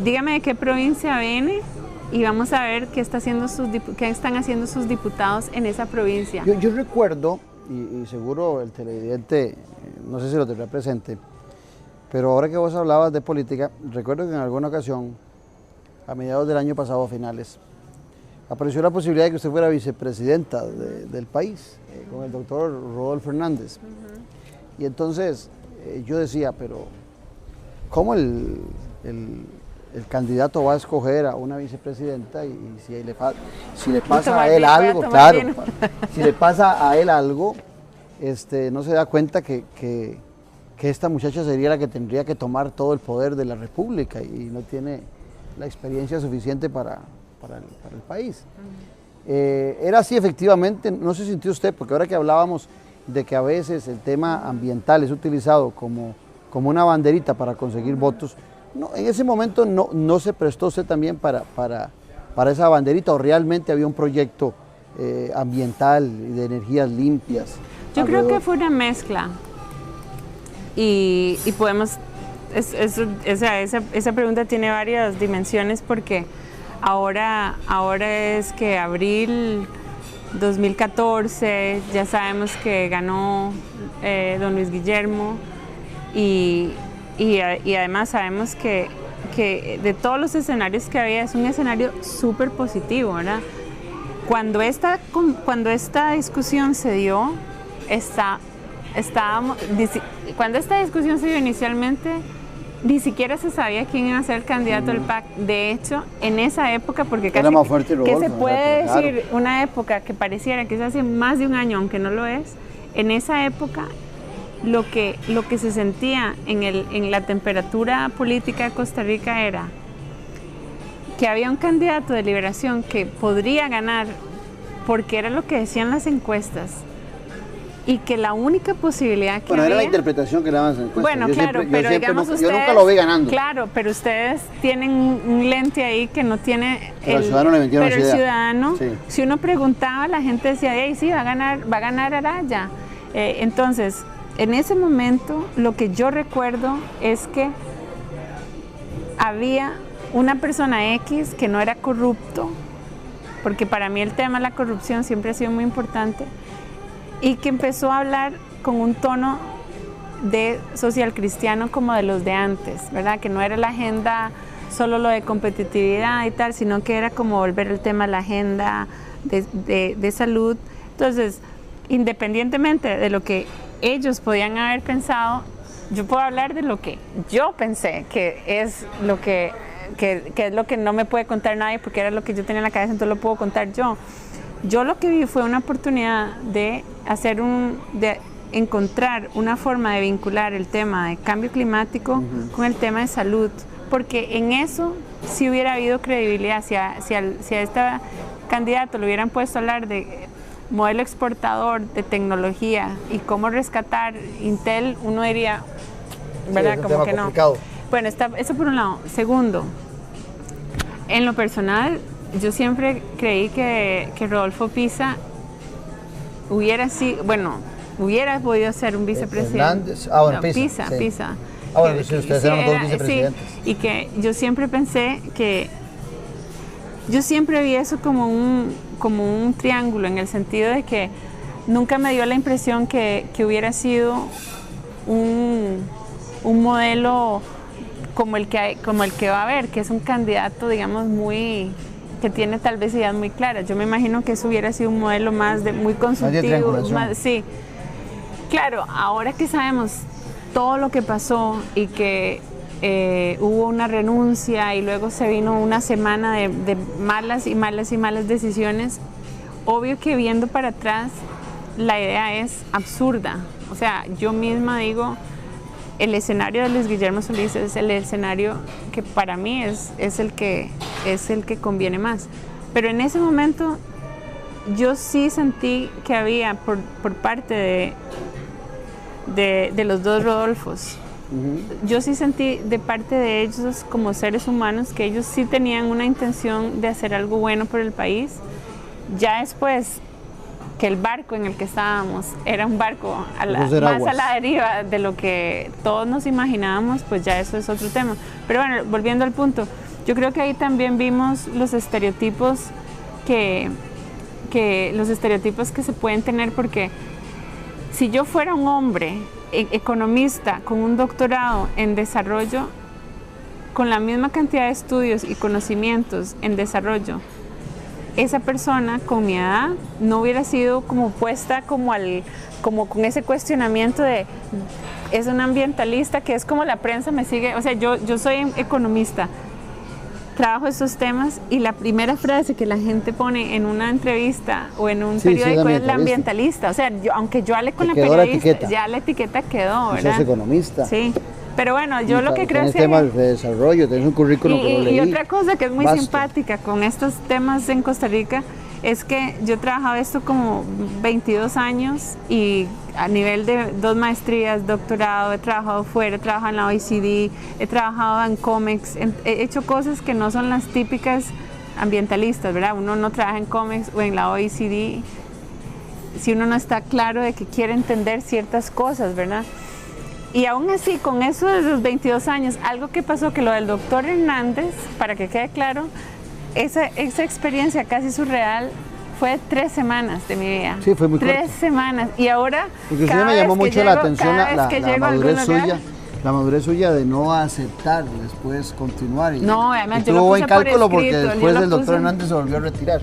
dígame de qué provincia viene y vamos a ver qué están haciendo sus diputados en esa provincia. Yo recuerdo, y seguro el televidente, no sé si lo tendrá presente, pero ahora que vos hablabas de política, recuerdo que en alguna ocasión, a mediados del año pasado, a finales, apareció la posibilidad de que usted fuera vicepresidenta del país, con el doctor Rodolfo Hernández. Y entonces yo decía, pero ¿cómo el candidato va a escoger a una vicepresidenta y si le pasa a él algo, claro, si le pasa a él algo, no se da cuenta que esta muchacha sería la que tendría que tomar todo el poder de la República y no tiene la experiencia suficiente para el país. Era así efectivamente, no se sintió usted, porque ahora que hablábamos de que a veces el tema ambiental es utilizado como una banderita para conseguir votos, no, en ese momento no se prestó usted también para esa banderita, o realmente había un proyecto ambiental y de energías limpias. Yo creo que fue una mezcla y podemos, esa pregunta tiene varias dimensiones porque ahora es que abril 2014, ya sabemos que ganó don Luis Guillermo y además sabemos que de todos los escenarios que había es un escenario súper positivo, ¿verdad? Cuando esta discusión se dio, cuando esta discusión se dio inicialmente, ni siquiera se sabía quién iba a ser el candidato del PAC. De hecho, en esa época, porque casi más fuerte Rodolfo, que se puede claro, decir una época que pareciera que es hace más de un año, aunque no lo es, en esa época lo que se sentía en la temperatura política de Costa Rica era que había un candidato de Liberación que podría ganar porque era lo que decían las encuestas y que la única posibilidad que había... era la interpretación que le daban las encuestas. Bueno, claro, pero digamos ustedes... Yo nunca lo vi ganando. Claro, pero ustedes tienen un lente ahí que no tiene... Pero el ciudadano le metieron Pero el esa idea. Ciudadano, sí. Si uno preguntaba, la gente decía, hey, sí, va a ganar Araya. Entonces, en ese momento, lo que yo recuerdo es que había una persona X que no era corrupto, porque para mí el tema de la corrupción siempre ha sido muy importante, y que empezó a hablar con un tono de social cristiano como de los de antes, ¿verdad? Que no era la agenda solo lo de competitividad y tal, sino que era como volver el tema a la agenda de salud. Entonces, independientemente de lo que ellos podían haber pensado, yo puedo hablar de lo que yo pensé, que es lo que es lo que no me puede contar nadie, porque era lo que yo tenía en la cabeza, entonces lo puedo contar yo. Yo lo que vi fue una oportunidad de encontrar una forma de vincular el tema de cambio climático con el tema de salud, porque en eso sí hubiera habido credibilidad. Si a este candidato le hubieran puesto a hablar de modelo exportador de tecnología y cómo rescatar Intel, uno diría, ¿verdad? Sí, es un como tema que complicado. no. Bueno, eso por un lado. Segundo, en lo personal, yo siempre creí que Rodolfo Pisa hubiera podido ser un vicepresidente. Hernández. Bueno, Pisa. Pisa. Bueno, sí, ustedes eran los dos vicepresidentes. Sí, y que yo siempre pensé que... Yo siempre vi eso como un triángulo, en el sentido de que nunca me dio la impresión que hubiera sido un modelo como el que va a haber, que es un candidato, digamos, que tiene tal vez ideas muy claras. Yo me imagino que eso hubiera sido un modelo muy consultivo. Sí. Claro, ahora que sabemos todo lo que pasó y que hubo una renuncia y luego se vino una semana de malas y malas y malas decisiones, obvio que viendo para atrás la idea es absurda. O sea, yo misma digo, el escenario de Luis Guillermo Solís es el escenario que para mí es el que conviene más. Pero en ese momento yo sí sentí que había por parte de los dos Rodolfos, yo sí sentí de parte de ellos como seres humanos que ellos sí tenían una intención de hacer algo bueno por el país. Ya después que el barco en el que estábamos era un barco más a la deriva de lo que todos nos imaginábamos, pues ya eso es otro tema. Pero bueno, volviendo al punto, yo creo que ahí también vimos los estereotipos que se pueden tener, porque si yo fuera un hombre economista con un doctorado en desarrollo, con la misma cantidad de estudios y conocimientos en desarrollo, esa persona con mi edad no hubiera sido como puesta como con ese cuestionamiento de es un ambientalista, que es como la prensa me sigue. O sea, yo soy economista, trabajo estos temas, y la primera frase que la gente pone en una entrevista o en un periódico es la ambientalista. O sea, aunque yo hable con la periodista, ya la etiqueta quedó, ¿verdad? Sos economista. Sí. Pero bueno, yo lo que creo es que... Tienes temas de desarrollo, tienes un currículum que lo leí. Y otra cosa que es muy simpática con estos temas en Costa Rica es que yo he trabajado esto como 22 años, y a nivel de 2 maestrías, doctorado, he trabajado fuera, he trabajado en la OECD, he trabajado en COMEX, he hecho cosas que no son las típicas ambientalistas, ¿verdad? Uno no trabaja en COMEX o en la OECD si uno no está claro de que quiere entender ciertas cosas, ¿verdad? Y aún así, con eso de los 22 años, algo que pasó, que lo del doctor Hernández, para que quede claro, esa experiencia casi surreal fue 3 semanas de mi vida. Sí, fue muy corto. 3 semanas. Y ahora, inclusive me llamó mucho la atención la madurez suya de no aceptar después continuar. No, además yo lo puse en cálculo por escrito, porque después el doctor Hernández se volvió a retirar.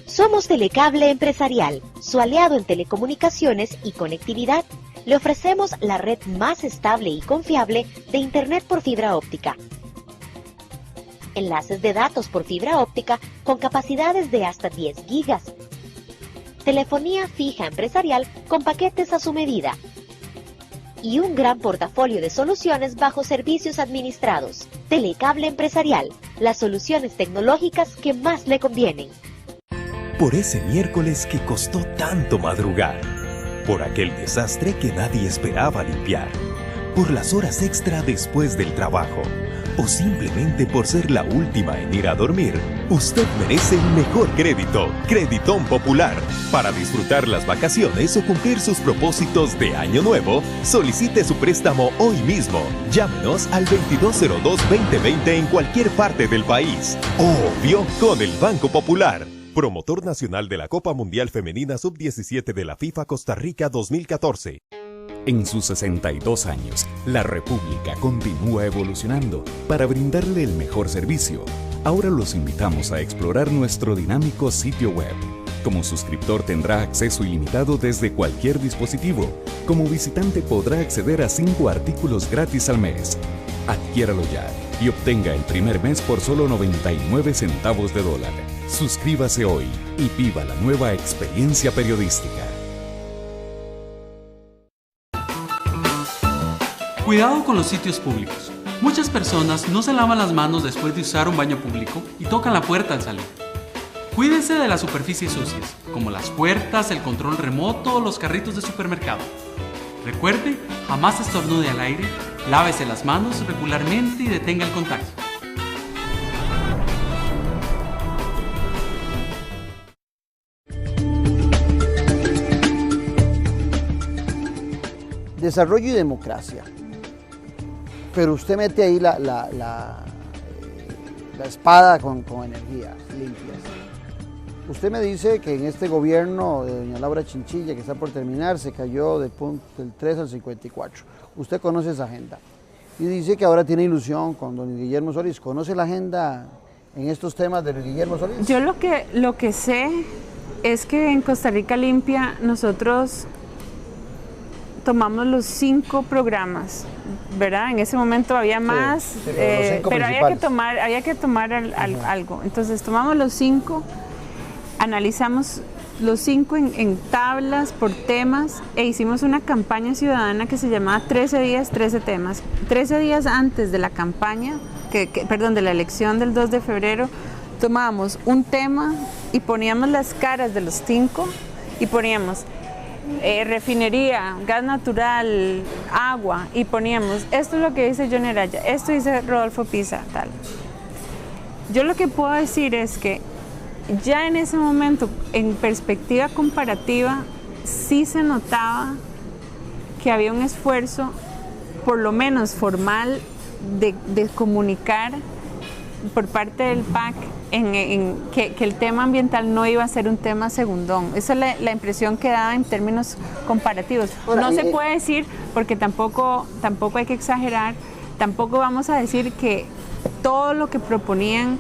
Somos Telecable Empresarial, su aliado en telecomunicaciones y conectividad. Le ofrecemos la red más estable y confiable de Internet por fibra óptica. Enlaces de datos por fibra óptica con capacidades de hasta 10 gigas. Telefonía fija empresarial con paquetes a su medida. Y un gran portafolio de soluciones bajo servicios administrados. Telecable Empresarial, las soluciones tecnológicas que más le convienen. Por ese miércoles que costó tanto madrugar, por aquel desastre que nadie esperaba limpiar, por las horas extra después del trabajo, o simplemente por ser la última en ir a dormir, usted merece el mejor crédito, Creditón Popular. Para disfrutar las vacaciones o cumplir sus propósitos de año nuevo, solicite su préstamo hoy mismo. Llámenos al 2202-2020 en cualquier parte del país. Obvio, con el Banco Popular. Promotor nacional de la Copa Mundial Femenina Sub-17 de la FIFA Costa Rica 2014. En sus 62 años, la República continúa evolucionando para brindarle el mejor servicio. Ahora los invitamos a explorar nuestro dinámico sitio web. Como suscriptor tendrá acceso ilimitado desde cualquier dispositivo. Como visitante podrá acceder a 5 artículos gratis al mes. Adquiéralo ya y obtenga el primer mes por solo 99 centavos de dólar. Suscríbase hoy y viva la nueva experiencia periodística. Cuidado con los sitios públicos. Muchas personas no se lavan las manos después de usar un baño público y tocan la puerta al salir. Cuídense de las superficies sucias, como las puertas, el control remoto o los carritos de supermercado. Recuerde, jamás estornude al aire, lávese las manos regularmente y detenga el contagio. Desarrollo y democracia. Pero usted mete ahí la espada con energías limpias. Usted me dice que en este gobierno de doña Laura Chinchilla, que está por terminar, se cayó del 3 al 54. Usted conoce esa agenda. Y dice que ahora tiene ilusión con don Guillermo Solís. ¿Conoce la agenda en estos temas de Guillermo Solís? Yo lo que sé es que en Costa Rica Limpia nosotros tomamos los 5 programas, ¿verdad? En ese momento había más, sí, pero había que tomar algo. Entonces tomamos los 5, analizamos los 5 en tablas por temas e hicimos una campaña ciudadana que se llamaba 13 días, 13 temas. 13 días antes de la campaña, de la elección del 2 de febrero, tomábamos un tema y poníamos las caras de los 5 y poníamos refinería, gas natural, agua, y poníamos, esto es lo que dice Johnny Araya, esto dice Rodolfo Pisa, tal. Yo lo que puedo decir es que ya en ese momento, en perspectiva comparativa, sí se notaba que había un esfuerzo, por lo menos formal, de comunicar por parte del PAC que el tema ambiental no iba a ser un tema segundón. Esa es la impresión que daba en términos comparativos. No se puede decir, porque tampoco hay que exagerar, tampoco vamos a decir que todo lo que proponían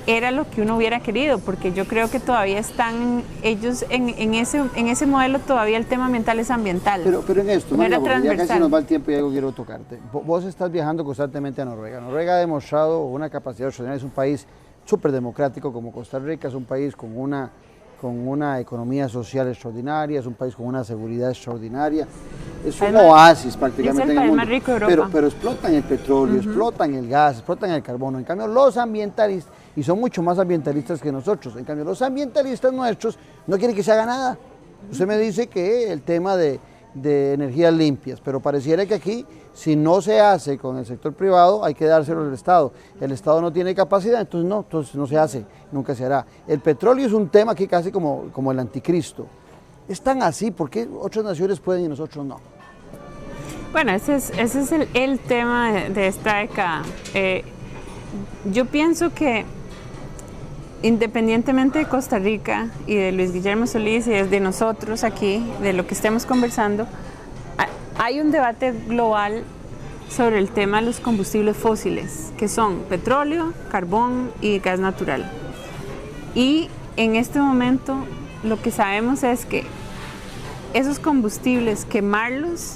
era lo que uno hubiera querido, porque yo creo que todavía están ellos en ese modelo, todavía el tema ambiental es ambiental. Pero en esto, María, ya casi nos va el tiempo y algo quiero tocarte. Vos estás viajando constantemente a Noruega. Noruega ha demostrado una capacidad extraordinaria, es un país súper democrático como Costa Rica, es un país con una economía social extraordinaria, es un país con una seguridad extraordinaria, es un oasis prácticamente en el mundo. Más rico de Europa. Pero explotan el petróleo, explotan el gas, explotan el carbono. En cambio, los ambientalistas, y son mucho más ambientalistas que nosotros, en cambio, los ambientalistas nuestros no quieren que se haga nada. Usted me dice que el tema de energías limpias, pero pareciera que aquí, si no se hace con el sector privado, hay que dárselo al Estado. El Estado no tiene capacidad, entonces no se hace, nunca se hará. El petróleo es un tema aquí casi como el anticristo. Es tan así, ¿por qué otras naciones pueden y nosotros no? Bueno, ese es el tema de esta década. Yo pienso que independientemente de Costa Rica y de Luis Guillermo Solís y de nosotros aquí, de lo que estemos conversando, hay un debate global sobre el tema de los combustibles fósiles, que son petróleo, carbón y gas natural. Y en este momento lo que sabemos es que esos combustibles, quemarlos,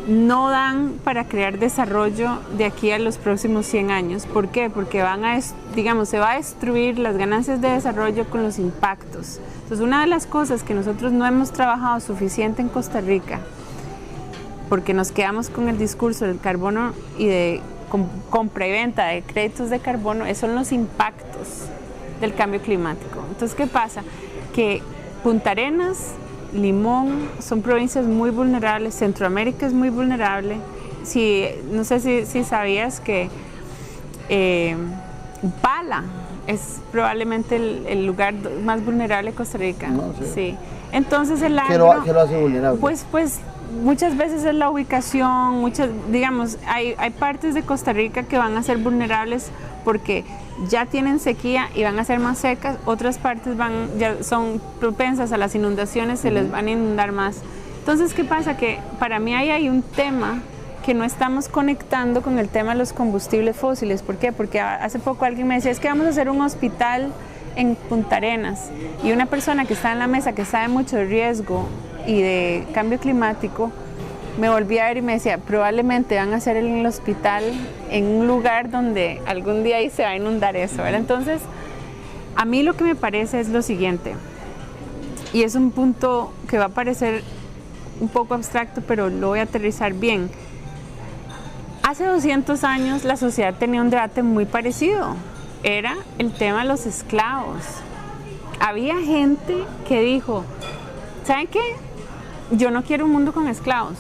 no dan para crear desarrollo de aquí a los próximos 100 años. ¿Por qué? Porque se va a destruir las ganancias de desarrollo con los impactos. Entonces, una de las cosas que nosotros no hemos trabajado suficiente en Costa Rica, porque nos quedamos con el discurso del carbono y de compra y venta de créditos de carbono, son los impactos del cambio climático. Entonces, ¿qué pasa? Que Punta Arenas, Limón son provincias muy vulnerables, Centroamérica es muy vulnerable. No sé si sabías que Pala es probablemente el lugar más vulnerable de Costa Rica. No, sí. Sí. Entonces el agro, ¿Qué lo hace vulnerable? Pues muchas veces es la ubicación, hay partes de Costa Rica que van a ser vulnerables porque ya tienen sequía y van a ser más secas, otras partes ya son propensas a las inundaciones, se les van a inundar más. Entonces, ¿qué pasa? Que para mí ahí hay un tema que no estamos conectando con el tema de los combustibles fósiles. ¿Por qué? Porque hace poco alguien me decía, es que vamos a hacer un hospital en Punta Arenas, y una persona que está en la mesa, que sabe mucho de riesgo y de cambio climático, me volví a ver y me decía, probablemente van a hacer el hospital en un lugar donde algún día ahí se va a inundar eso, ¿verdad? Entonces, a mí lo que me parece es lo siguiente, y es un punto que va a parecer un poco abstracto, pero lo voy a aterrizar bien. Hace 200 años la sociedad tenía un debate muy parecido. Era el tema de los esclavos. Había gente que dijo, ¿saben qué? Yo no quiero un mundo con esclavos.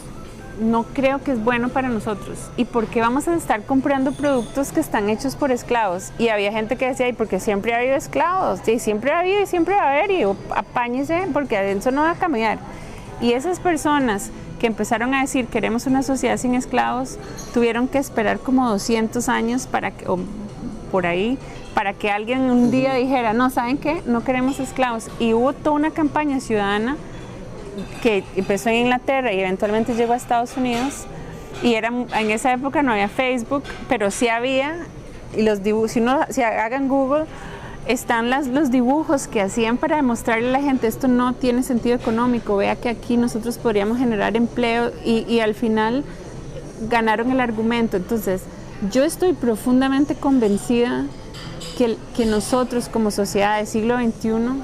No creo que es bueno para nosotros. ¿Y por qué vamos a estar comprando productos que están hechos por esclavos? Y había gente que decía, ¿y porque siempre ha habido esclavos? Y siempre ha habido y siempre va a haber, y apáñese porque eso no va a cambiar. Y esas personas que empezaron a decir queremos una sociedad sin esclavos, tuvieron que esperar como 200 años para que, o por ahí, para que alguien un día dijera, no, ¿saben qué? No queremos esclavos. Y hubo toda una campaña ciudadana que empezó en Inglaterra y eventualmente llegó a Estados Unidos, y en esa época no había Facebook, pero sí había, y los dibujos, si hagan Google, están los dibujos que hacían para demostrarle a la gente, esto no tiene sentido económico, vea que aquí nosotros podríamos generar empleo, y al final ganaron el argumento. Entonces, yo estoy profundamente convencida que nosotros como sociedad del siglo XXI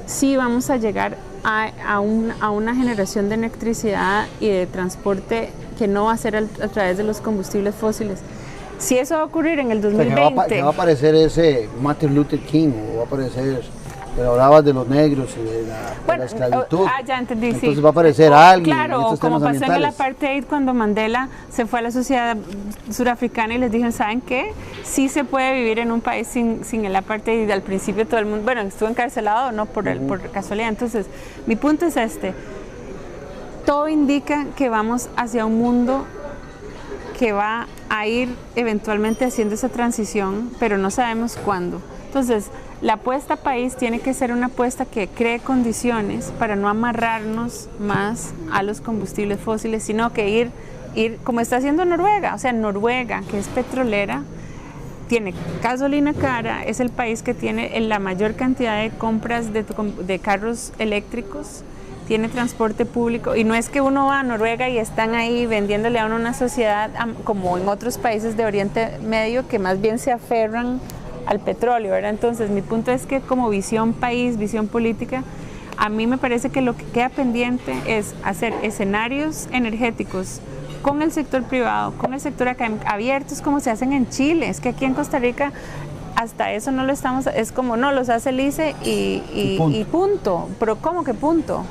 sí vamos a llegar a una generación de electricidad y de transporte que no va a ser a través de los combustibles fósiles. Si eso va a ocurrir en el 2020... que va a aparecer ese Martin Luther King, o va a aparecer, pero hablabas de los negros y de la esclavitud. Ya entendí, entonces sí. va a aparecer alguien. Claro, como pasó en el apartheid cuando Mandela se fue a la sociedad surafricana y les dijo, ¿saben qué? Sí se puede vivir en un país sin el apartheid, y al principio todo el mundo, bueno, estuvo encarcelado, no por casualidad. Entonces, mi punto es este: todo indica que vamos hacia un mundo que va a ir eventualmente haciendo esa transición, pero no sabemos cuándo. Entonces, la apuesta país tiene que ser una apuesta que cree condiciones para no amarrarnos más a los combustibles fósiles, sino que ir como está haciendo Noruega. O sea, Noruega, que es petrolera, tiene gasolina cara, es el país que tiene la mayor cantidad de compras de carros eléctricos, tiene transporte público, y no es que uno va a Noruega y están ahí vendiéndole a uno una sociedad como en otros países de Oriente Medio que más bien se aferran al petróleo, ¿verdad? Entonces, mi punto es que como visión país, visión política, a mí me parece que lo que queda pendiente es hacer escenarios energéticos con el sector privado, con el sector académico, abiertos como se hacen en Chile. Es que aquí en Costa Rica hasta eso no lo estamos, es como no, los hace el ICE y punto. Pero ¿cómo que punto?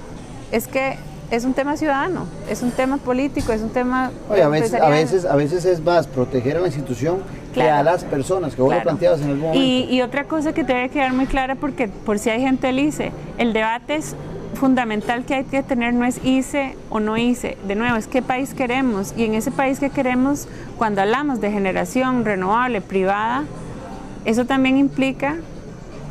Es que es un tema ciudadano, es un tema político, es un tema... Oye, a veces es más proteger a la institución que a las personas, que vos lo planteabas en algún momento. Y otra cosa que debe quedar muy clara, porque por si hay gente del ICE, el debate es fundamental que hay que tener, no es ICE o no ICE, de nuevo, es qué país queremos, y en ese país que queremos, cuando hablamos de generación renovable privada, eso también implica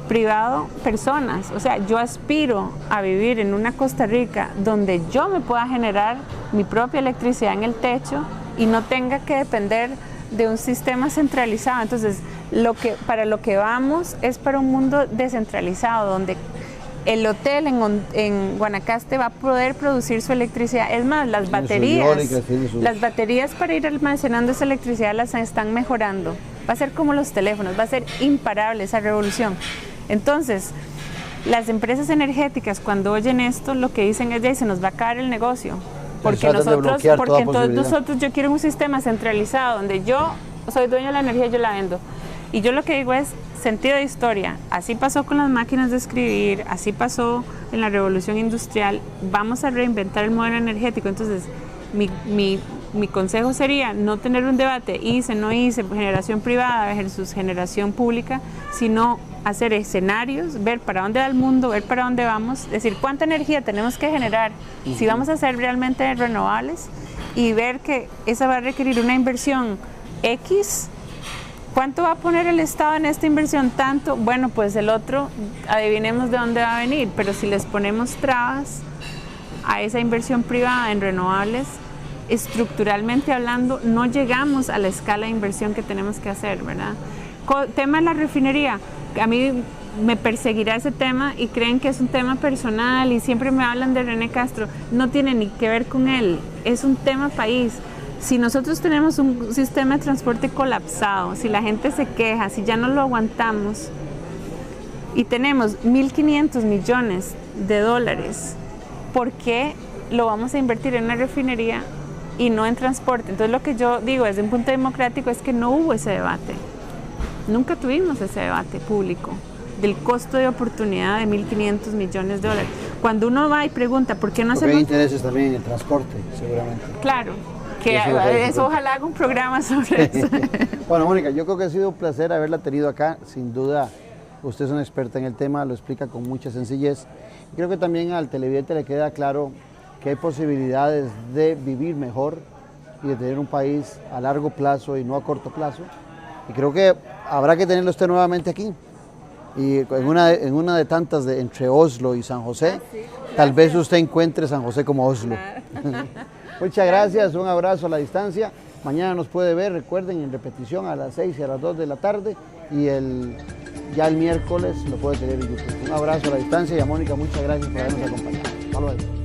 privado, personas. O sea, yo aspiro a vivir en una Costa Rica donde yo me pueda generar mi propia electricidad en el techo y no tenga que depender de un sistema centralizado. Entonces, para lo que vamos es para un mundo descentralizado, donde el hotel en Guanacaste va a poder producir su electricidad. Es más, las baterías para ir almacenando esa electricidad las están mejorando. Va a ser como los teléfonos, va a ser imparable esa revolución. Entonces, las empresas energéticas, cuando oyen esto, lo que dicen es que se nos va a caer el negocio. Porque nosotros, yo quiero un sistema centralizado donde yo soy dueño de la energía y yo la vendo. Y yo lo que digo es sentido de historia. Así pasó con las máquinas de escribir, así pasó en la revolución industrial. Vamos a reinventar el modelo energético. Entonces, mi consejo sería no tener un debate ICE, no ICE, generación privada versus generación pública, sino hacer escenarios, ver para dónde va el mundo, ver para dónde vamos, decir cuánta energía tenemos que generar, si vamos a ser realmente renovables, y ver que esa va a requerir una inversión X. ¿Cuánto va a poner el Estado en esta inversión? Tanto. Bueno, pues el otro, adivinemos de dónde va a venir, pero si les ponemos trabas a esa inversión privada en renovables, estructuralmente hablando, no llegamos a la escala de inversión que tenemos que hacer, ¿verdad? Tema de la refinería, a mí me perseguirá ese tema y creen que es un tema personal y siempre me hablan de René Castro. No tiene ni que ver con él, es un tema país. Si nosotros tenemos un sistema de transporte colapsado, si la gente se queja, si ya no lo aguantamos y tenemos 1.500 millones de dólares, ¿por qué lo vamos a invertir en una refinería y no en transporte. Entonces lo que yo digo desde un punto democrático es que no hubo ese debate. Nunca tuvimos ese debate público del costo de oportunidad de 1.500 millones de dólares. Cuando uno va y pregunta por qué no hacemos... Porque hay intereses también en el transporte, seguramente. Claro, que eso ojalá haga un programa sobre eso. Bueno, Mónica, yo creo que ha sido un placer haberla tenido acá. Sin duda, usted es una experta en el tema, lo explica con mucha sencillez. Creo que también al televidente le queda claro que hay posibilidades de vivir mejor y de tener un país a largo plazo y no a corto plazo. Y creo que habrá que tenerlo usted nuevamente aquí. Y en una de tantas entre Oslo y San José, tal vez usted encuentre San José como Oslo. Muchas gracias, un abrazo a la distancia. Mañana nos puede ver, recuerden, en repetición a las 6 y a las 2 de la tarde. Y ya el miércoles lo puede tener en YouTube. Un abrazo a la distancia y a Mónica, muchas gracias por habernos acompañado. Hasta luego.